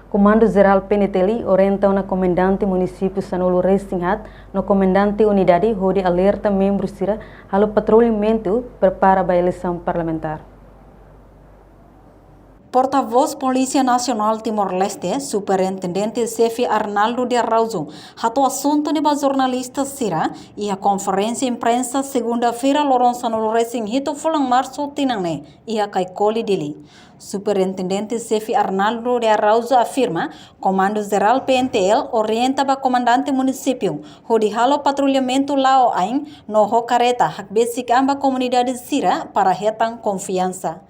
Comando Geral PNTLI orienta na comandante município Sanulu Resinghat, no comandante unidade onde alerta membros sira halo patrulhamento prepara a eleição parlamentar. Porta-voz Polícia Nacional Timor-Leste, Superintendente-Chefe Arnaldo de Araujo, rato assunto de jornalista Sira e a conferência imprensa segunda-feira Loronça no Resinghat fulang março tinangne e a caicoli dele. Superintendente-Chefe Arnaldo de Araujo afirma, Comando Geral PNTL orienta para comandante município, onde halo patrulhamento lao ain no hocareta hak basic amba comunidade Sira para retang confiança.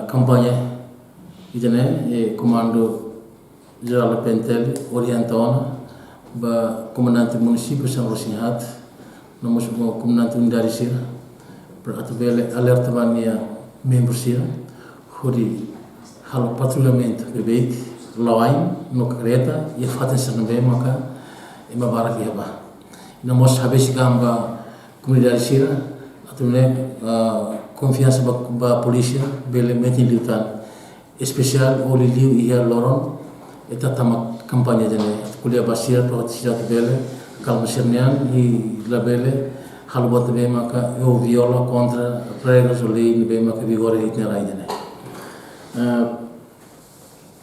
Campanha Comando Geral PNTL orienta para comandante município São Resinghat, nós comandante unidade Sira, para atender alerta para membros Sira, onde halo patrulhamento bebê lain no careta e fatem ser bem maka e mabarak ia ba. Nós habis gamba comunidade Sira atune confiança ba polícia bele metin liutan especial oli liu ia loron eta tama kampanye jene kulia basira to sira bele kalma sernian e la bele halo bot be maka eu viola contra regras ou lei be maka vigore itna rai jene.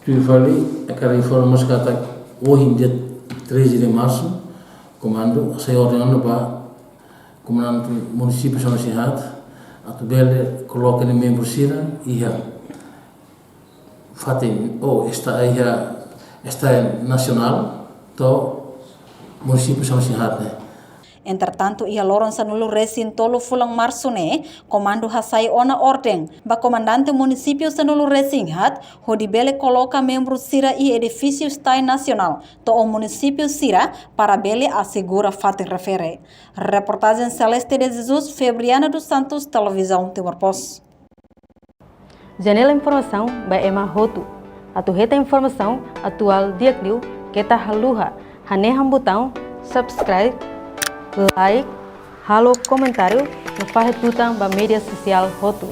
Tuifali aquela informação que está hoje dia 13 de março, comando sai ordenando para comandante município São Resinghat, a tubele coloca em membro Sira e a fatem esta nacional do município São Resinghat, né? Entretanto, ia Loronça no Resintolo fulang março ne, comando hasai ona ordem, ba comandante município Sanulu Resinghat, onde bele coloca membros Sira e edifício Stai Nacional, to o município Sira, para bele assegura fato refere. Reportagem Celeste de Jesus, Febriana dos Santos, Televisão Timor-Post. Janela informação ba ema hotu. Atu reta informação atual diakliu kita haluha, haneham botão subscribe, like, halo comentário, no faz tutang ba media social hotu.